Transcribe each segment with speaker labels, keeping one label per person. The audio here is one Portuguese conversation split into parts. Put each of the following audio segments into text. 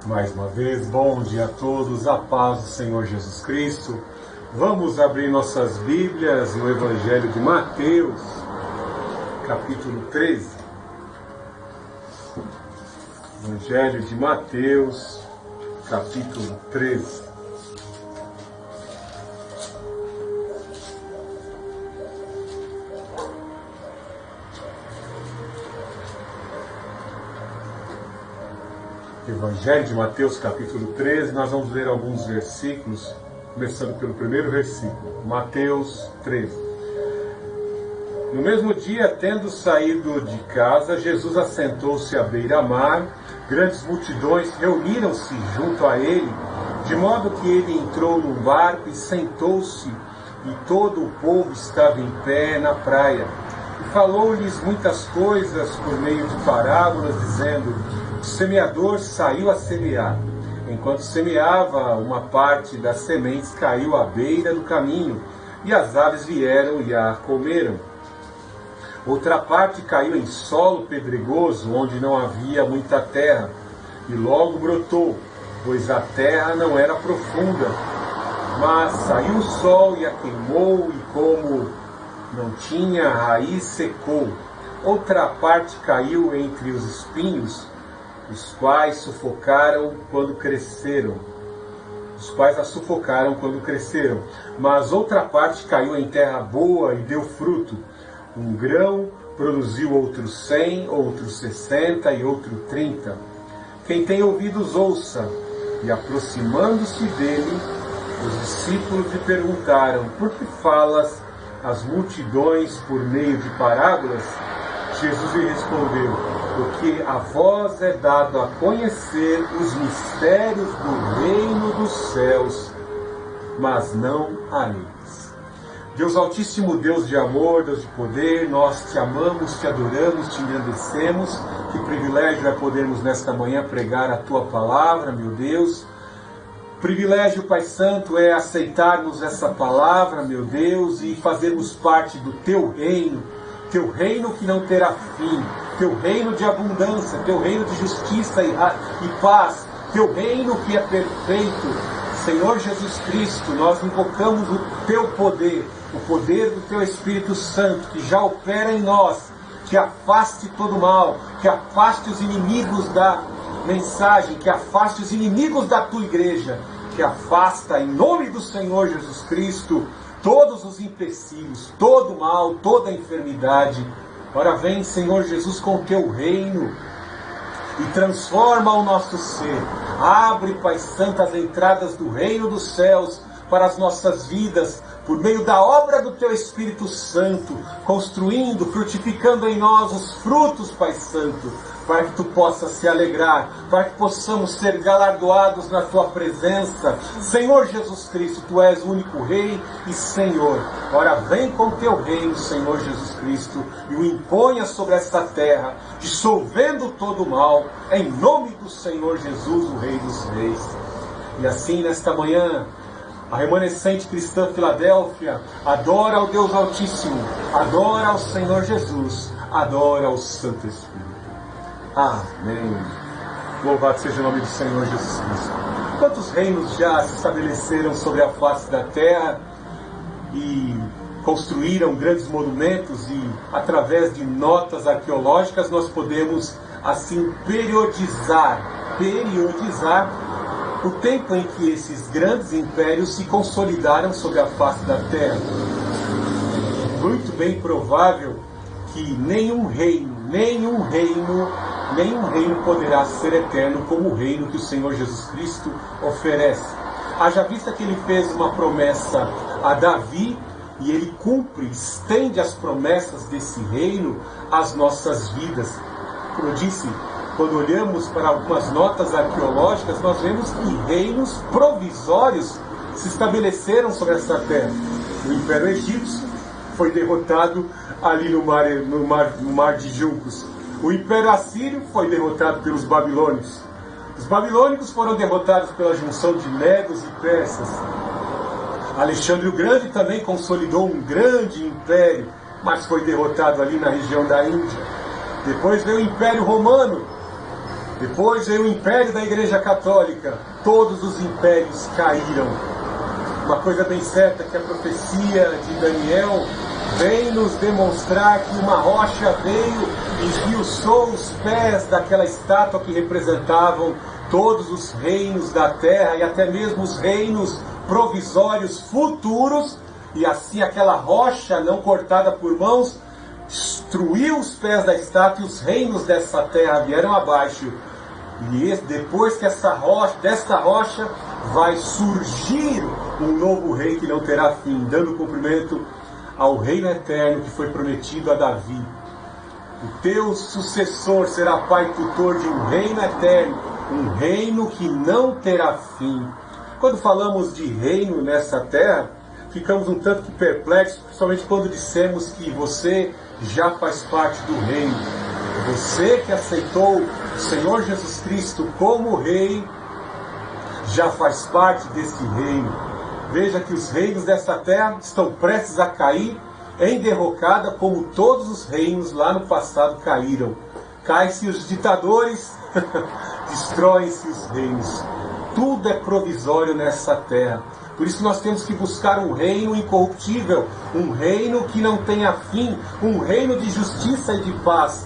Speaker 1: Mais uma vez, bom dia a todos, a paz do Senhor Jesus Cristo. Vamos abrir nossas Bíblias no Evangelho de Mateus, capítulo 13. Evangelho de Mateus, capítulo 13. Evangelho de Mateus, capítulo 13, nós vamos ler alguns versículos, começando pelo primeiro versículo. Mateus 13. No mesmo dia, tendo saído de casa, Jesus assentou-se à beira-mar. Grandes multidões reuniram-se junto a ele, de modo que ele entrou num barco e sentou-se, e todo o povo estava em pé na praia. E falou-lhes muitas coisas por meio de parábolas, dizendo: o semeador saiu a semear. Enquanto semeava, uma parte das sementes caiu à beira do caminho, e as aves vieram e a comeram. Outra parte caiu em solo pedregoso, onde não havia muita terra, e logo brotou, pois a terra não era profunda. Mas saiu o sol e a queimou, e como não tinha raiz, secou. Outra parte caiu entre os espinhos, os quais a sufocaram quando cresceram. Mas outra parte caiu em terra boa e deu fruto. Um grão produziu outros 100, outros 60 e outro 30. Quem tem ouvidos, ouça. E aproximando-se dele, os discípulos lhe perguntaram: por que falas às multidões por meio de parábolas? Jesus lhe respondeu: porque a vós é dado a conhecer os mistérios do reino dos céus, mas não a eles. Deus Altíssimo, Deus de amor, Deus de poder, nós te amamos, te adoramos, te engrandecemos. Que privilégio é podermos nesta manhã pregar a tua palavra, meu Deus. Privilégio, Pai Santo, é aceitarmos essa palavra, meu Deus, e fazermos parte do teu reino que não terá fim, teu reino de abundância, teu reino de justiça e paz, teu reino que é perfeito. Senhor Jesus Cristo, nós invocamos o teu poder, o poder do teu Espírito Santo, que já opera em nós, que afaste todo mal, que afaste os inimigos da mensagem, que afaste os inimigos da tua igreja, que afasta, em nome do Senhor Jesus Cristo, todos os empecilhos, todo o mal, toda a enfermidade. Ora vem, Senhor Jesus, com o teu reino e transforma o nosso ser. Abre, Pai Santo, as entradas do reino dos céus para as nossas vidas, por meio da obra do teu Espírito Santo, construindo, frutificando em nós os frutos, Pai Santo, para que tu possas se alegrar, para que possamos ser galardoados na tua presença. Senhor Jesus Cristo, tu és o único Rei e Senhor. Ora, vem com teu reino, Senhor Jesus Cristo, e o imponha sobre esta terra, dissolvendo todo o mal, em nome do Senhor Jesus, o Rei dos Reis. E assim, nesta manhã, a remanescente cristã Filadélfia adora ao Deus Altíssimo, adora ao Senhor Jesus, adora ao Santo Espírito. Amém. Louvado seja o nome do Senhor Jesus Cristo. Quantos reinos já se estabeleceram sobre a face da terra e construíram grandes monumentos, e através de notas arqueológicas nós podemos assim periodizar o tempo em que esses grandes impérios se consolidaram sobre a face da terra. Muito bem provável que nenhum reino poderá ser eterno como o reino que o Senhor Jesus Cristo oferece. Haja vista que ele fez uma promessa a Davi, e ele cumpre, estende as promessas desse reino às nossas vidas. Como eu disse, quando olhamos para algumas notas arqueológicas, nós vemos que reinos provisórios se estabeleceram sobre essa terra. O Império Egípcio foi derrotado ali no mar de Juncos. O Império Assírio foi derrotado pelos babilônios. Os babilônicos foram derrotados pela junção de medos e persas. Alexandre o Grande também consolidou um grande império, mas foi derrotado ali na região da Índia. Depois veio o Império Romano. Depois veio o Império da Igreja Católica. Todos os impérios caíram. Uma coisa bem certa que a profecia de Daniel vem nos demonstrar que uma rocha veio e esmiuçou os pés daquela estátua que representavam todos os reinos da terra e até mesmo os reinos provisórios futuros, e assim aquela rocha não cortada por mãos destruiu os pés da estátua e os reinos dessa terra vieram abaixo. E depois que desta rocha vai surgir um novo rei que não terá fim, dando cumprimento ao reino eterno que foi prometido a Davi. O teu sucessor será pai tutor de um reino eterno, um reino que não terá fim. Quando falamos de reino nessa terra, ficamos um tanto que perplexos, principalmente quando dissemos que você já faz parte do reino. Você que aceitou o Senhor Jesus Cristo como rei, já faz parte desse reino. Veja que os reinos dessa terra estão prestes a cair em derrocada, como todos os reinos lá no passado caíram. Caem-se os ditadores, destroem-se os reinos. Tudo é provisório nessa terra. Por isso nós temos que buscar um reino incorruptível, um reino que não tenha fim, um reino de justiça e de paz.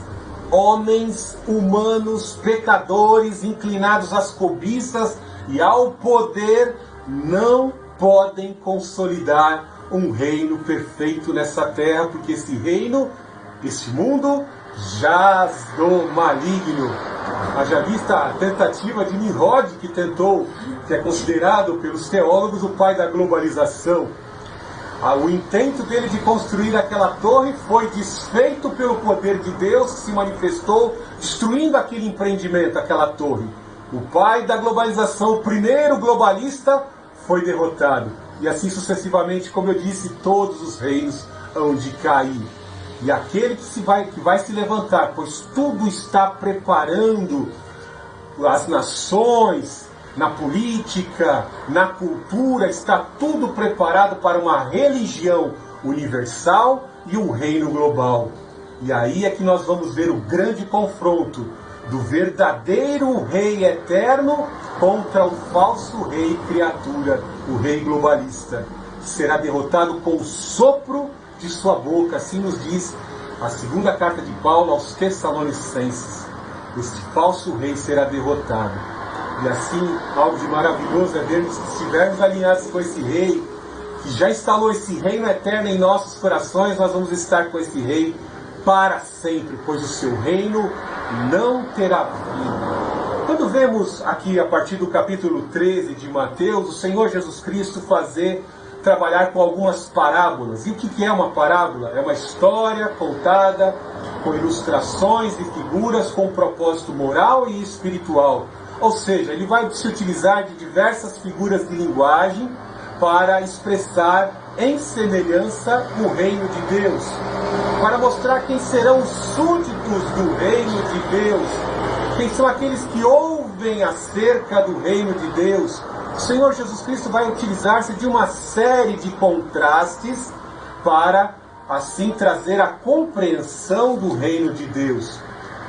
Speaker 1: Homens humanos, pecadores, inclinados às cobiças e ao poder, não podem consolidar um reino perfeito nessa terra, porque esse reino, esse mundo, jaz do maligno. Haja vista a tentativa de Nimrod, que é considerado pelos teólogos o pai da globalização. O intento dele de construir aquela torre foi desfeito pelo poder de Deus, que se manifestou destruindo aquele empreendimento, aquela torre. O pai da globalização, o primeiro globalista, foi derrotado. E assim sucessivamente, como eu disse, todos os reinos hão de cair. E aquele que vai se levantar, pois tudo está preparando as nações, na política, na cultura, está tudo preparado para uma religião universal e um reino global. E aí é que nós vamos ver o grande confronto do verdadeiro rei eterno contra o falso rei criatura, o rei globalista, que será derrotado com o sopro de sua boca. Assim nos diz a segunda carta de Paulo aos Tessalonicenses. Este falso rei será derrotado. E assim, algo de maravilhoso é vermos que, se estivermos alinhados com esse rei, que já instalou esse reino eterno em nossos corações, nós vamos estar com esse rei para sempre, pois o seu reino não terá fim. Quando vemos aqui, a partir do capítulo 13 de Mateus, o Senhor Jesus Cristo trabalhar com algumas parábolas. E o que é uma parábola? É uma história contada com ilustrações e figuras com propósito moral e espiritual. Ou seja, ele vai se utilizar de diversas figuras de linguagem para expressar em semelhança o reino de Deus, para mostrar quem serão os súditos do reino de Deus, quem são aqueles que ouvem acerca do reino de Deus. O Senhor Jesus Cristo vai utilizar-se de uma série de contrastes para assim trazer a compreensão do reino de Deus.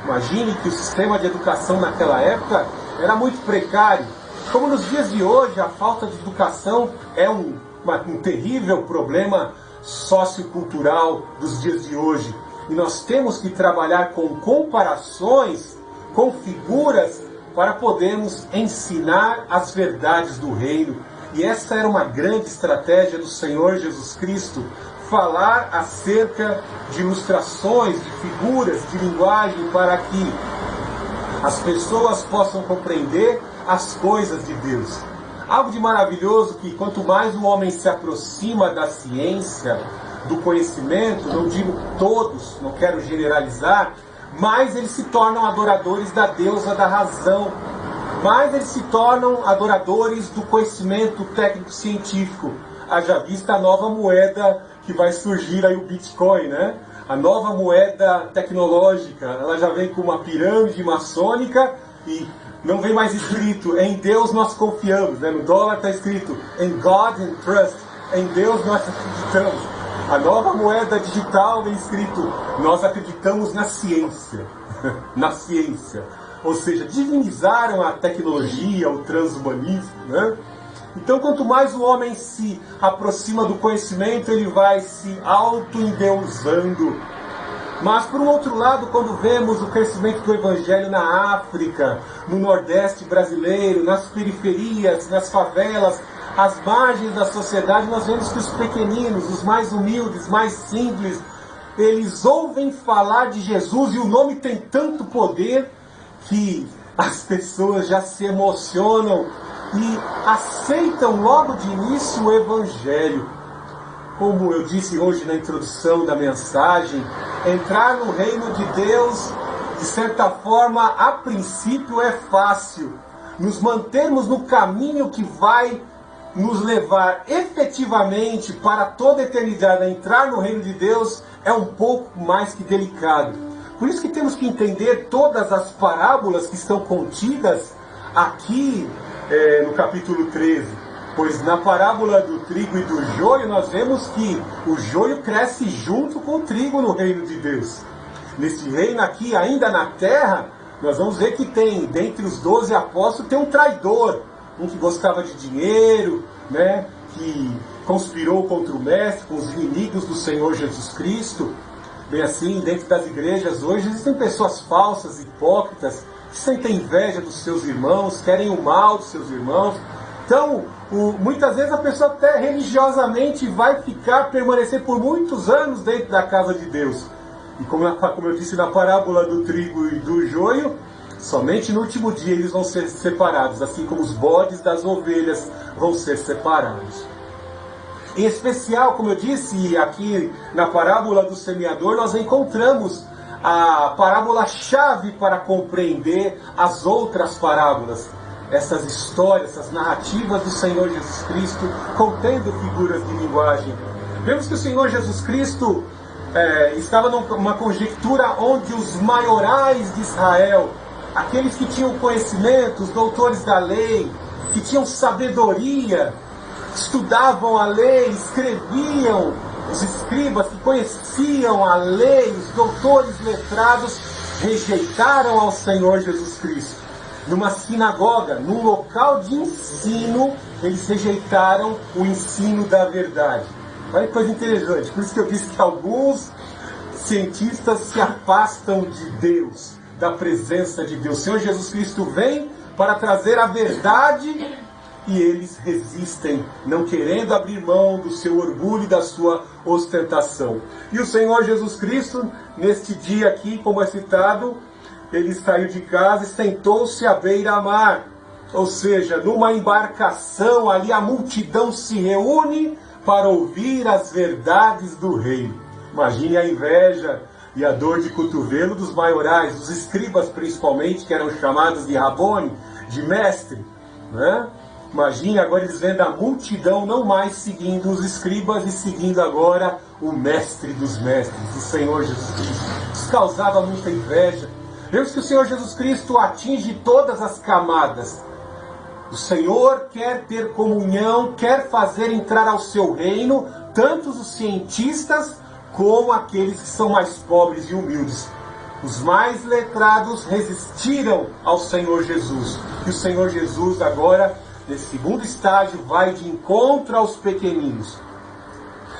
Speaker 1: Imagine que o sistema de educação naquela época era muito precário. Como nos dias de hoje, a falta de educação é um terrível problema sociocultural dos dias de hoje. E nós temos que trabalhar com comparações, com figuras, para podermos ensinar as verdades do reino. E essa era uma grande estratégia do Senhor Jesus Cristo, falar acerca de ilustrações, de figuras, de linguagem, para que as pessoas possam compreender as coisas de Deus. Algo de maravilhoso que quanto mais o homem se aproxima da ciência, do conhecimento, não digo todos, não quero generalizar, mais eles se tornam adoradores da deusa da razão, mais eles se tornam adoradores do conhecimento técnico-científico. Haja vista a nova moeda que vai surgir aí, o Bitcoin, né? A nova moeda tecnológica, ela já vem com uma pirâmide maçônica e não vem mais escrito em Deus nós confiamos, né? No dólar está escrito in God we trust, em Deus nós acreditamos. A nova moeda digital vem escrito nós acreditamos na ciência, na ciência. ou seja, divinizaram a tecnologia, o transhumanismo, né? Então, quanto mais o homem se aproxima do conhecimento, ele vai se auto-endeusando. Mas, por um outro lado, quando vemos o crescimento do Evangelho na África, no Nordeste brasileiro, nas periferias, nas favelas, às margens da sociedade, nós vemos que os pequeninos, os mais humildes, mais simples, eles ouvem falar de Jesus e o nome tem tanto poder que as pessoas já se emocionam e aceitam logo de início o Evangelho. Como eu disse hoje na introdução da mensagem, entrar no reino de Deus, de certa forma, a princípio é fácil. Nos mantermos no caminho que vai nos levar efetivamente para toda a eternidade a entrar no reino de Deus é um pouco mais que delicado. Por isso que temos que entender todas as parábolas que estão contidas aqui no capítulo 13. Pois na parábola do trigo e do joio nós vemos que o joio cresce junto com o trigo no reino de Deus. Nesse reino aqui, ainda na terra, nós vamos ver que tem, dentre os 12 apóstolos, tem um traidor, um que gostava de dinheiro, né, que conspirou contra o mestre, com os inimigos do Senhor Jesus Cristo. Bem assim, dentro das igrejas hoje existem pessoas falsas, hipócritas, que sentem inveja dos seus irmãos, querem o mal dos seus irmãos. Então, muitas vezes a pessoa até religiosamente vai permanecer por muitos anos dentro da casa de Deus. E como eu disse na parábola do trigo e do joio, somente no último dia eles vão ser separados, assim como os bodes das ovelhas vão ser separados. Em especial, como eu disse, aqui na parábola do semeador, nós encontramos a parábola-chave para compreender as outras parábolas. Essas histórias, essas narrativas do Senhor Jesus Cristo, contendo figuras de linguagem. Vemos que o Senhor Jesus Cristo estava numa conjectura onde os maiorais de Israel, aqueles que tinham conhecimento, os doutores da lei, que tinham sabedoria, estudavam a lei, escreviam, os escribas que conheciam a lei, os doutores letrados, rejeitaram ao Senhor Jesus Cristo. Numa sinagoga, num local de ensino, eles rejeitaram o ensino da verdade. Olha que coisa interessante, por isso que eu disse que alguns cientistas se afastam de Deus, da presença de Deus. O Senhor Jesus Cristo vem para trazer a verdade e eles resistem, não querendo abrir mão do seu orgulho e da sua ostentação. E o Senhor Jesus Cristo, neste dia aqui, como é citado, ele saiu de casa e sentou-se à beira-mar. Ou seja, numa embarcação, ali a multidão se reúne para ouvir as verdades do rei. Imagine a inveja e a dor de cotovelo dos maiorais, dos escribas principalmente, que eram chamados de Rabone, de mestre, né? Imagine agora eles vendo a multidão não mais seguindo os escribas e seguindo agora o mestre dos mestres, o Senhor Jesus Cristo. Isso causava muita inveja. Vemos que o Senhor Jesus Cristo atinge todas as camadas. O Senhor quer ter comunhão, quer fazer entrar ao seu reino tanto os cientistas como aqueles que são mais pobres e humildes. Os mais letrados resistiram ao Senhor Jesus. E o Senhor Jesus agora, nesse segundo estágio, vai de encontro aos pequeninos,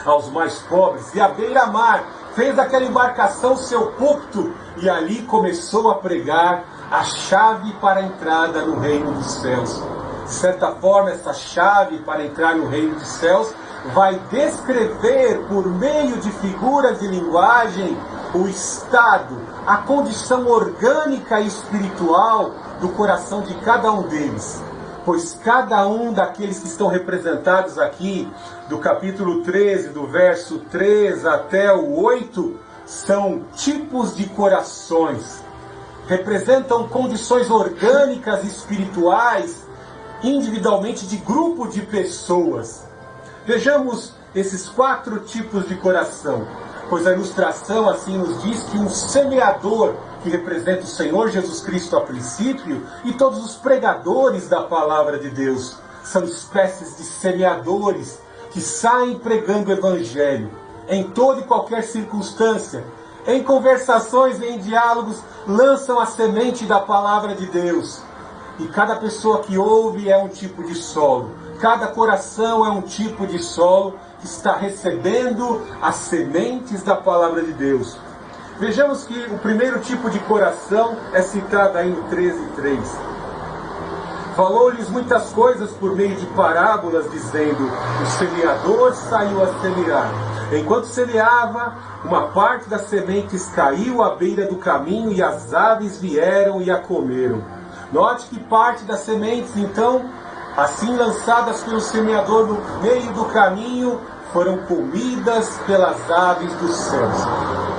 Speaker 1: aos mais pobres. E à beira-mar fez daquela embarcação seu púlpito e ali começou a pregar a chave para a entrada no reino dos céus. De certa forma, essa chave para entrar no reino dos céus vai descrever, por meio de figuras de linguagem, o estado, a condição orgânica e espiritual do coração de cada um deles. Pois cada um daqueles que estão representados aqui, do capítulo 13, do verso 3 até o 8, são tipos de corações. Representam condições orgânicas e espirituais, individualmente de grupo de pessoas. Vejamos esses 4 tipos de coração, pois a ilustração assim nos diz que um semeador, que representa o Senhor Jesus Cristo a princípio, e todos os pregadores da palavra de Deus, são espécies de semeadores que saem pregando o Evangelho em toda e qualquer circunstância, em conversações, em diálogos, lançam a semente da palavra de Deus. E cada pessoa que ouve é um tipo de solo. Cada coração é um tipo de solo que está recebendo as sementes da palavra de Deus. Vejamos que o primeiro tipo de coração é citado aí no 13:3. Falou-lhes muitas coisas por meio de parábolas, dizendo: o semeador saiu a semear. Enquanto semeava, uma parte das sementes caiu à beira do caminho e as aves vieram e a comeram. Note que parte das sementes, então, assim lançadas pelo semeador no meio do caminho, foram comidas pelas aves dos céus.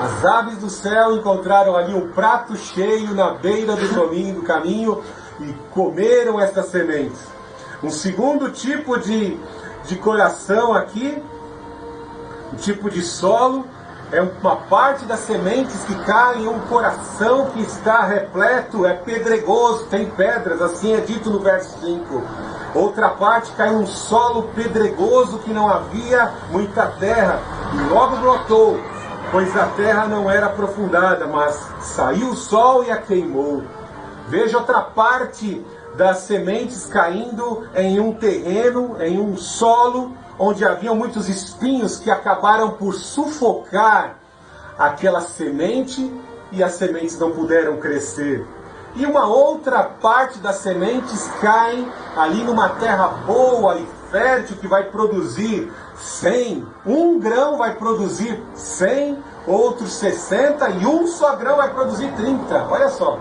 Speaker 1: As aves do céu encontraram ali um prato cheio na beira do caminho e comeram estas sementes. Um segundo tipo de coração aqui, um tipo de solo, é uma parte das sementes que caem em um coração que está repleto, é pedregoso, tem pedras, assim é dito no verso 5. Outra parte cai em um solo pedregoso que não havia muita terra, e logo brotou, pois a terra não era aprofundada, mas saiu o sol e a queimou. Veja outra parte das sementes caindo em um terreno, em um solo, onde haviam muitos espinhos que acabaram por sufocar aquela semente e as sementes não puderam crescer. E uma outra parte das sementes caem ali numa terra boa e fértil que vai produzir 100. Um grão vai produzir 100, outros 60 e um só grão vai produzir 30. Olha só,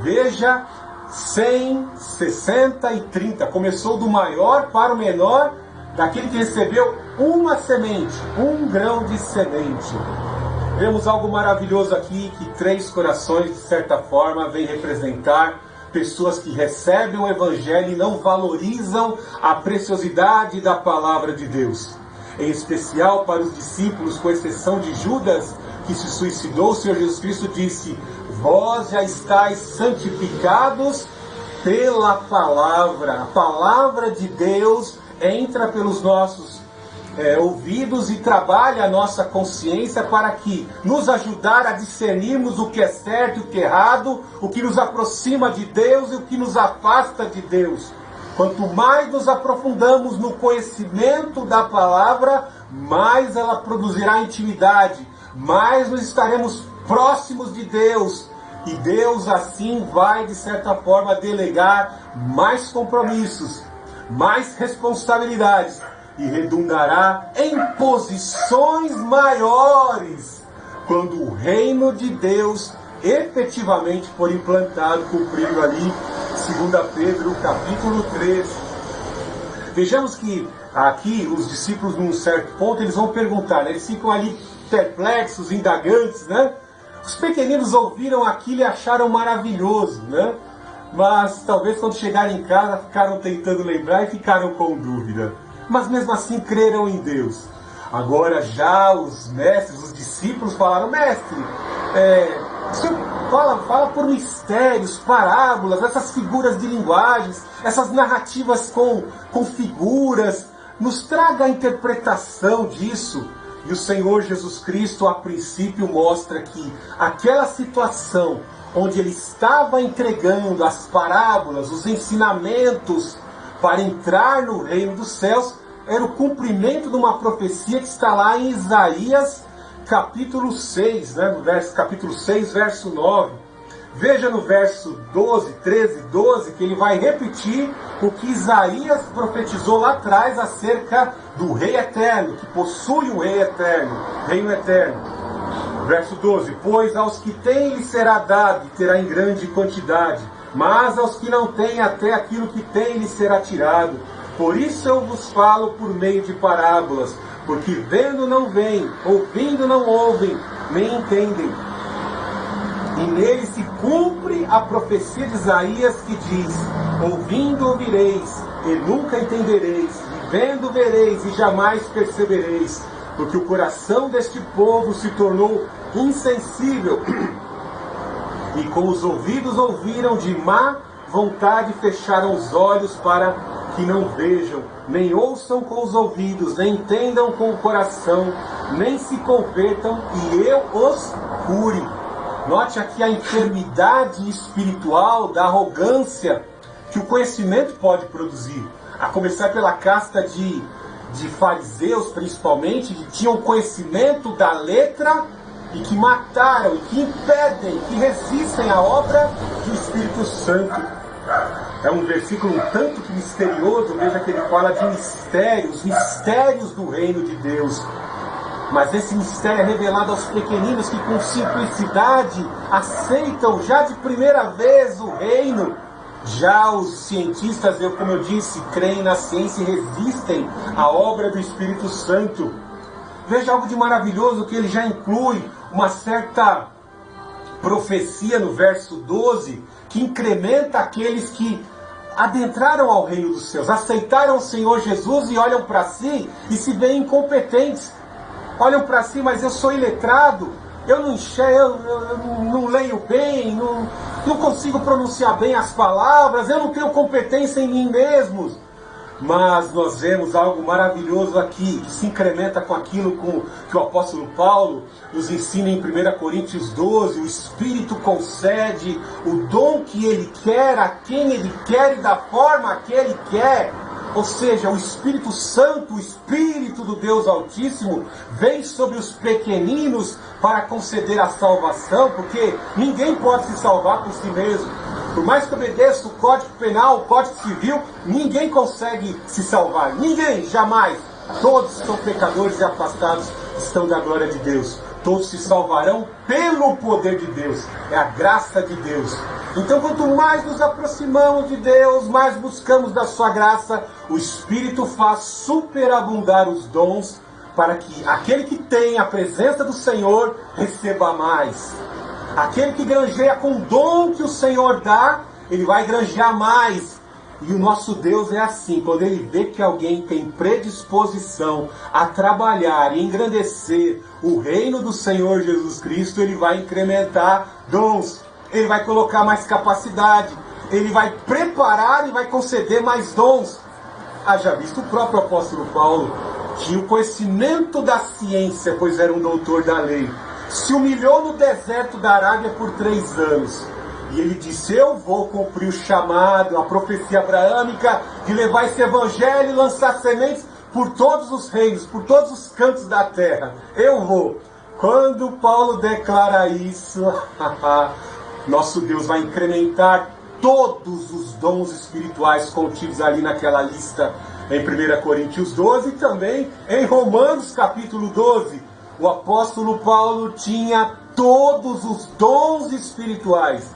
Speaker 1: veja, 100, 60 e 30. Começou do maior para o menor, daquele que recebeu uma semente, um grão de semente. Vemos algo maravilhoso aqui, que 3 corações, de certa forma, vêm representar pessoas que recebem o Evangelho e não valorizam a preciosidade da palavra de Deus. Em especial para os discípulos, com exceção de Judas, que se suicidou, o Senhor Jesus Cristo disse: vós já estáis santificados pela palavra. A palavra de Deus entra pelos nossos ouvidos e trabalha a nossa consciência para que nos ajudar a discernirmos o que é certo e o que é errado, o que nos aproxima de Deus e o que nos afasta de Deus. Quanto mais nos aprofundamos no conhecimento da palavra, mais ela produzirá intimidade, mais nos estaremos próximos de Deus. E Deus assim vai, de certa forma, delegar mais compromissos, mais responsabilidades, e redundará em posições maiores quando o reino de Deus efetivamente for implantado, cumprindo ali 2 Pedro capítulo 3. Vejamos que aqui os discípulos, num certo ponto, eles vão perguntar, né? Eles ficam ali perplexos, indagantes, né? Os pequeninos ouviram aquilo e acharam maravilhoso, né? Mas talvez quando chegarem em casa ficaram tentando lembrar e ficaram com dúvida. Mas mesmo assim creram em Deus. Agora já os mestres, os discípulos falaram: mestre, o senhor fala por mistérios, parábolas, essas figuras de linguagens, essas narrativas com figuras, nos traga a interpretação disso. E o Senhor Jesus Cristo, a princípio, mostra que aquela situação onde ele estava entregando as parábolas, os ensinamentos para entrar no reino dos céus, era o cumprimento de uma profecia que está lá em Isaías capítulo 6, né? No capítulo 6, verso 9. Veja no verso 12, 13, 12, que ele vai repetir o que Isaías profetizou lá atrás acerca do Rei Eterno, que possui um Rei Eterno, Reino Eterno. Verso 12: pois aos que têm lhe será dado, e terá em grande quantidade, mas aos que não têm, até aquilo que têm lhe será tirado. Por isso eu vos falo por meio de parábolas, porque vendo não veem, ouvindo não ouvem, nem entendem. E nele se cumpre a profecia de Isaías que diz: ouvindo ouvireis, e nunca entendereis, e vendo vereis, e jamais percebereis, porque o coração deste povo se tornou insensível, e com os ouvidos ouviram, de má vontade fecharam os olhos para que não vejam, nem ouçam com os ouvidos, nem entendam com o coração, nem se convertam, e eu os cure. Note aqui a enfermidade espiritual da arrogância que o conhecimento pode produzir. A começar pela casta de fariseus, principalmente, que tinham conhecimento da letra e que mataram, e que impedem, que resistem à obra do Espírito Santo. É um versículo um tanto que misterioso, veja que ele fala de mistérios, mistérios do reino de Deus. Mas esse mistério é revelado aos pequeninos que com simplicidade aceitam já de primeira vez o reino. Já os cientistas, como eu disse, creem na ciência e resistem à obra do Espírito Santo. Veja algo de maravilhoso, que ele já inclui uma certa profecia no verso 12, que incrementa aqueles que adentraram ao reino dos céus, aceitaram o Senhor Jesus e olham para si e se veem incompetentes. Olham para si, mas eu sou iletrado, eu não enxergo, eu não leio bem, não consigo pronunciar bem as palavras, eu não tenho competência em mim mesmo. Mas nós vemos algo maravilhoso aqui, que se incrementa com aquilo que o apóstolo Paulo nos ensina em 1 Coríntios 12. O Espírito concede o dom que ele quer, a quem ele quer e da forma que ele quer. Ou seja, o Espírito Santo, o Espírito do Deus Altíssimo, vem sobre os pequeninos para conceder a salvação, porque ninguém pode se salvar por si mesmo. Por mais que obedeça o Código Penal, o Código Civil, ninguém consegue se salvar. Ninguém, jamais. Todos são pecadores e afastados estão da glória de Deus. Todos se salvarão pelo poder de Deus. É a graça de Deus. Então, quanto mais nos aproximamos de Deus, mais buscamos da sua graça, o Espírito faz superabundar os dons para que aquele que tem a presença do Senhor receba mais. Aquele que granjeia com o dom que o Senhor dá, ele vai granjear mais. E o nosso Deus é assim, quando ele vê que alguém tem predisposição a trabalhar e engrandecer o reino do Senhor Jesus Cristo, ele vai incrementar dons, ele vai colocar mais capacidade, ele vai preparar e vai conceder mais dons. Haja visto, o próprio apóstolo Paulo tinha o conhecimento da ciência, pois era um doutor da lei. Se humilhou no deserto da Arábia por 3 anos. E ele disse, eu vou cumprir o chamado, a profecia abraâmica, de levar esse evangelho e lançar sementes por todos os reinos, por todos os cantos da terra. Eu vou. Quando Paulo declara isso, nosso Deus vai incrementar todos os dons espirituais contidos ali naquela lista em 1 Coríntios 12 e também em Romanos capítulo 12. O apóstolo Paulo tinha todos os dons espirituais.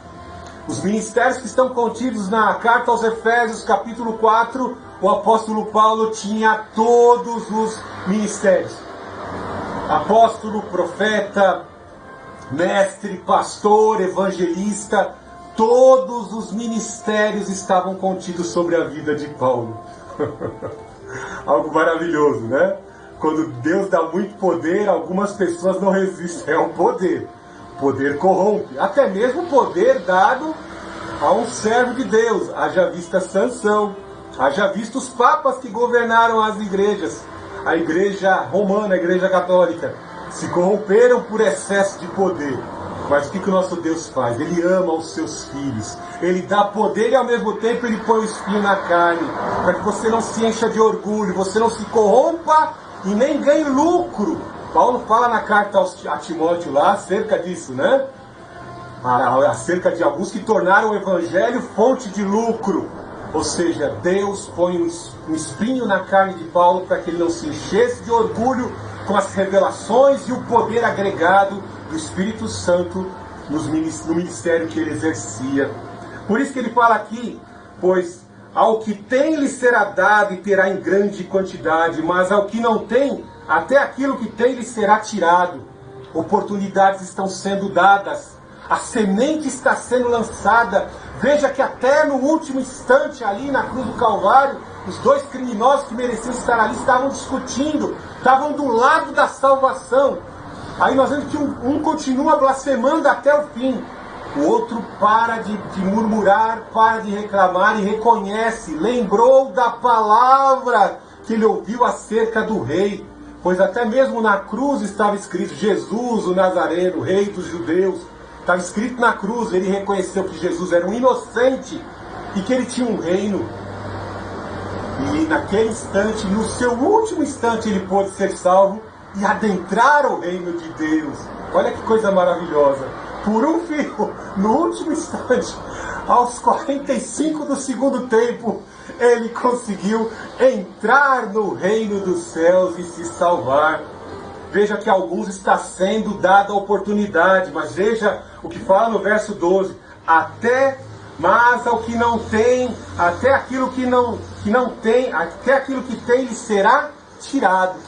Speaker 1: Os ministérios que estão contidos na carta aos Efésios, capítulo 4, o apóstolo Paulo tinha todos os ministérios. Apóstolo, profeta, mestre, pastor, evangelista, todos os ministérios estavam contidos sobre a vida de Paulo. Algo maravilhoso, né? Quando Deus dá muito poder, algumas pessoas não resistem ao poder. O poder corrompe. Até mesmo o poder dado a um servo de Deus. Haja vista Sansão. Haja visto os papas que governaram as igrejas. A igreja romana, a igreja católica. Se corromperam por excesso de poder. Mas o que o nosso Deus faz? Ele ama os seus filhos. Ele dá poder e ao mesmo tempo ele põe o espinho na carne. Para que você não se encha de orgulho, você não se corrompa e nem ganhe lucro. Paulo fala na carta a Timóteo lá acerca disso, né? Acerca de alguns que tornaram o evangelho fonte de lucro. Ou seja, Deus põe um espinho na carne de Paulo para que ele não se enchesse de orgulho com as revelações e o poder agregado do Espírito Santo no ministério que ele exercia. Por isso que ele fala aqui, pois ao que tem lhe será dado e terá em grande quantidade, mas ao que não tem, até aquilo que tem lhe será tirado. Oportunidades estão sendo dadas, a semente está sendo lançada. Veja que até no último instante ali na cruz do Calvário, os 2 criminosos que mereciam estar ali estavam discutindo, estavam do lado da salvação. Aí nós vemos que um continua blasfemando até o fim. O outro para de murmurar, para de reclamar e reconhece, lembrou da palavra que ele ouviu acerca do rei. Pois até mesmo na cruz estava escrito Jesus, o Nazareno, rei dos judeus. Estava escrito na cruz, ele reconheceu que Jesus era um inocente e que ele tinha um reino. E naquele instante, no seu último instante, ele pôde ser salvo e adentrar o reino de Deus. Olha que coisa maravilhosa. Por um fio, no último instante, aos 45 do segundo tempo, ele conseguiu entrar no reino dos céus e se salvar. Veja que a alguns está sendo dada a oportunidade, mas veja o que fala no verso 12. Mas ao que não tem, até aquilo que não tem, até aquilo que tem lhe será tirado.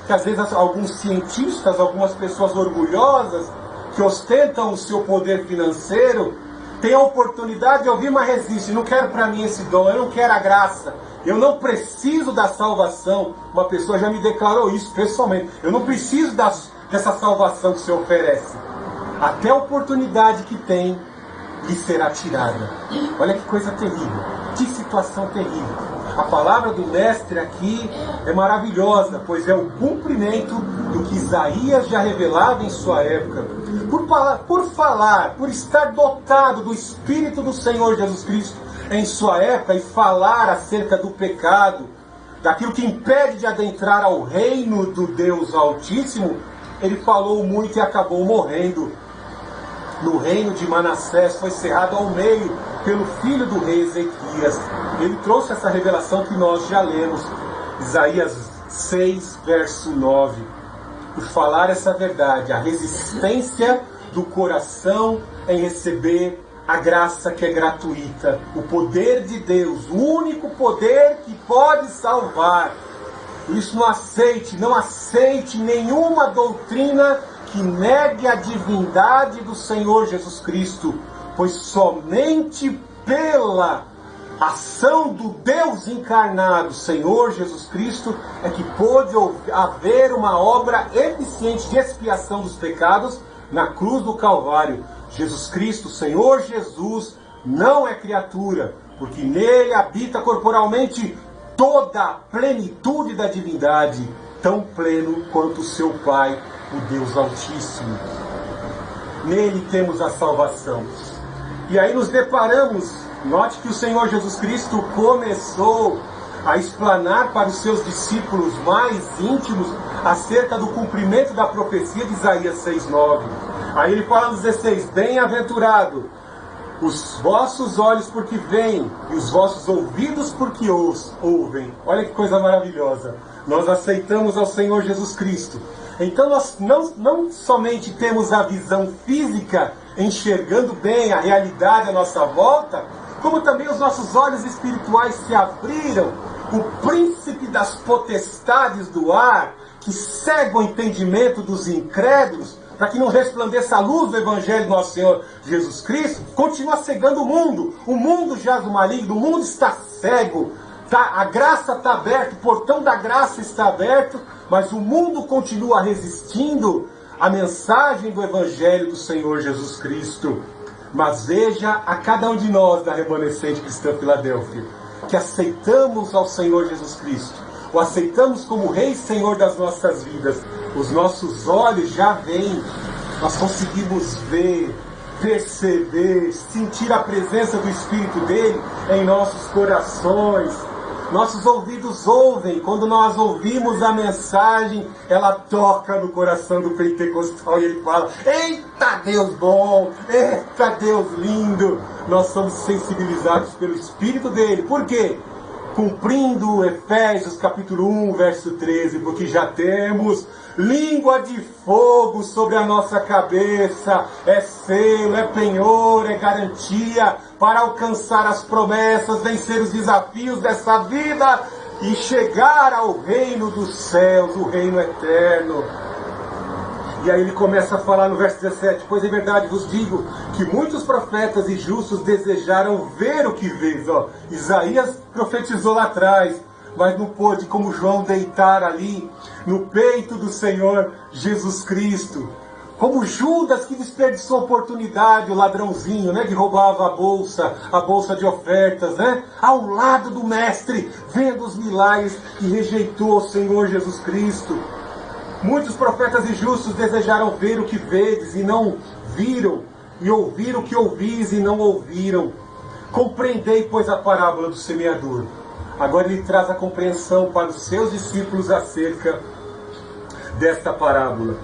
Speaker 1: Que às vezes alguns cientistas, algumas pessoas orgulhosas, que ostentam o seu poder financeiro, têm a oportunidade de ouvir, mas resistem. Não quero para mim esse dom, eu não quero a graça. Eu não preciso da salvação. Uma pessoa já me declarou isso pessoalmente. Eu não preciso dessa salvação que você oferece. Até a oportunidade que tem lhe será tirada. Olha que coisa terrível. Que situação terrível. A palavra do mestre aqui é maravilhosa, pois é o cumprimento do que Isaías já revelava em sua época. Por estar dotado do Espírito do Senhor Jesus Cristo em sua época e falar acerca do pecado, daquilo que impede de adentrar ao reino do Deus Altíssimo, ele falou muito e acabou morrendo. No reino de Manassés foi cerrado ao meio pelo filho do rei Ezequias. Ele trouxe essa revelação que nós já lemos, Isaías 6, verso 9. Por falar essa verdade, a resistência do coração em receber a graça que é gratuita, o poder de Deus, o único poder que pode salvar. Por isso não aceite nenhuma doutrina que negue a divindade do Senhor Jesus Cristo, pois somente pela ação do Deus encarnado, Senhor Jesus Cristo, é que pôde haver uma obra eficiente de expiação dos pecados na cruz do Calvário. Jesus Cristo, Senhor Jesus, não é criatura, porque nele habita corporalmente toda a plenitude da divindade, tão pleno quanto o seu Pai, o Deus Altíssimo. Nele temos a salvação. E aí nos deparamos, note que o Senhor Jesus Cristo começou a explanar para os seus discípulos mais íntimos acerca do cumprimento da profecia de Isaías 6,9. Aí ele fala no 16, bem-aventurado os vossos olhos porque veem e os vossos ouvidos porque os ouvem. Olha que coisa maravilhosa. Nós aceitamos ao Senhor Jesus Cristo. Então nós não somente temos a visão física, enxergando bem a realidade à nossa volta, como também os nossos olhos espirituais se abriram. O príncipe das potestades do ar, que cega o entendimento dos incrédulos, para que não resplandeça a luz do Evangelho do nosso Senhor Jesus Cristo, continua cegando o mundo. O mundo jaz no maligno, o mundo está cego. A graça está aberta, o portão da graça está aberto, mas o mundo continua resistindo à mensagem do Evangelho do Senhor Jesus Cristo. Mas veja a cada um de nós da remanescente cristã Filadélfia, que aceitamos ao Senhor Jesus Cristo, o aceitamos como Rei e Senhor das nossas vidas. Os nossos olhos já veem, nós conseguimos ver, perceber, sentir a presença do Espírito dele em nossos corações. Nossos ouvidos ouvem, quando nós ouvimos a mensagem, ela toca no coração do pentecostal e ele fala, eita Deus bom, eita Deus lindo. Nós somos sensibilizados pelo Espírito dele. Por quê? Cumprindo Efésios capítulo 1, verso 13, porque já temos língua de fogo sobre a nossa cabeça, é selo, é penhor, é garantia para alcançar as promessas, vencer os desafios dessa vida e chegar ao reino dos céus, o reino eterno. E aí ele começa a falar no verso 17, pois em verdade vos digo que muitos profetas e justos desejaram ver o que vês. Isaías profetizou lá atrás, mas não pôde, como João, deitar ali no peito do Senhor Jesus Cristo. Como Judas, que desperdiçou a oportunidade, o ladrãozinho, que roubava a bolsa de ofertas, ao lado do mestre, vendo os milagres, e rejeitou o Senhor Jesus Cristo. Muitos profetas e justos desejaram ver o que vedes e não viram, e ouvir o que ouvis e não ouviram. Compreendei, pois, a parábola do semeador. Agora ele traz a compreensão para os seus discípulos acerca desta parábola.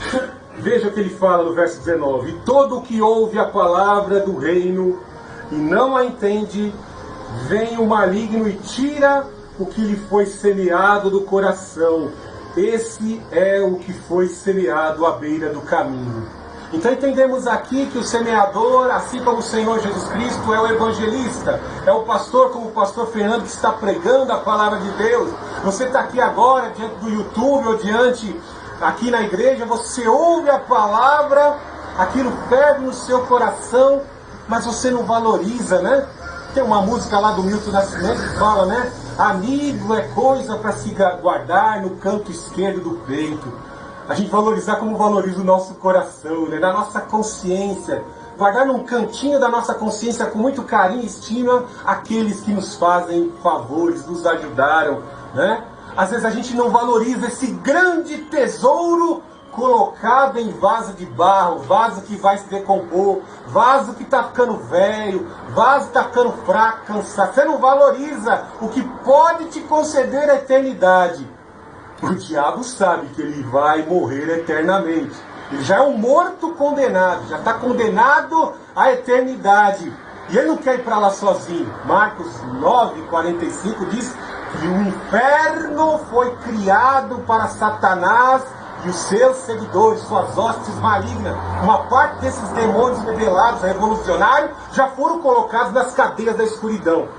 Speaker 1: Veja o que ele fala no verso 19. E todo o que ouve a palavra do reino e não a entende, vem o maligno e tira o que lhe foi semeado do coração. Esse é o que foi semeado à beira do caminho. Então entendemos aqui que o semeador, assim como o Senhor Jesus Cristo, é o evangelista, é o pastor, como o pastor Fernando, que está pregando a palavra de Deus. Você está aqui agora, diante do YouTube ou diante aqui na igreja, você ouve a palavra, aquilo ferve no seu coração, mas você não valoriza, né? Tem uma música lá do Milton Nascimento que fala, né? Amigo é coisa para se guardar no canto esquerdo do peito. A gente valorizar como valoriza o nosso coração, né? Na nossa consciência. Guardar num cantinho da nossa consciência com muito carinho e estima aqueles que nos fazem favores, nos ajudaram, né? Às vezes a gente não valoriza esse grande tesouro colocado em vaso de barro, vaso que vai se decompor, vaso que está ficando velho, vaso que está ficando fraco, cansado. Você não valoriza o que pode te conceder a eternidade. O diabo sabe que ele vai morrer eternamente. Ele já é um morto condenado, já está condenado à eternidade. E ele não quer ir para lá sozinho. Marcos 9:45 diz que o inferno foi criado para Satanás e os seus seguidores, suas hostes malignas. Uma parte desses demônios rebelados, revolucionários, já foram colocados nas cadeias da escuridão.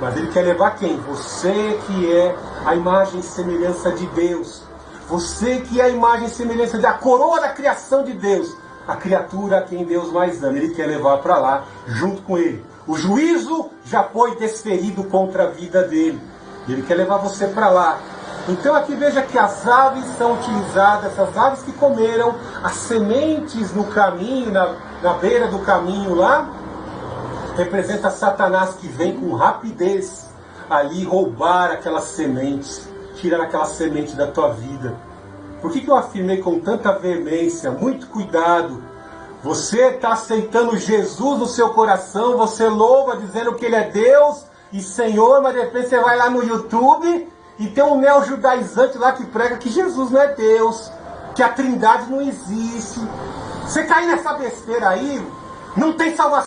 Speaker 1: Mas ele quer levar quem? Você que é a imagem e semelhança de Deus. Você que é a imagem e semelhança da coroa da criação de Deus. A criatura a quem Deus mais ama. Ele quer levar para lá, junto com ele. O juízo já foi desferido contra a vida dele. Ele quer levar você para lá. Então aqui veja que as aves são utilizadas, essas aves que comeram as sementes no caminho, na beira do caminho lá, representa Satanás que vem com rapidez ali roubar aquelas sementes, tirar aquela semente da tua vida. Por que eu afirmei com tanta veemência? Muito cuidado. Você está aceitando Jesus no seu coração, você louva dizendo que Ele é Deus e Senhor, mas de repente você vai lá no YouTube e tem um neo-judaizante lá que prega que Jesus não é Deus, que a Trindade não existe. Você cair nessa besteira aí, não tem salvação.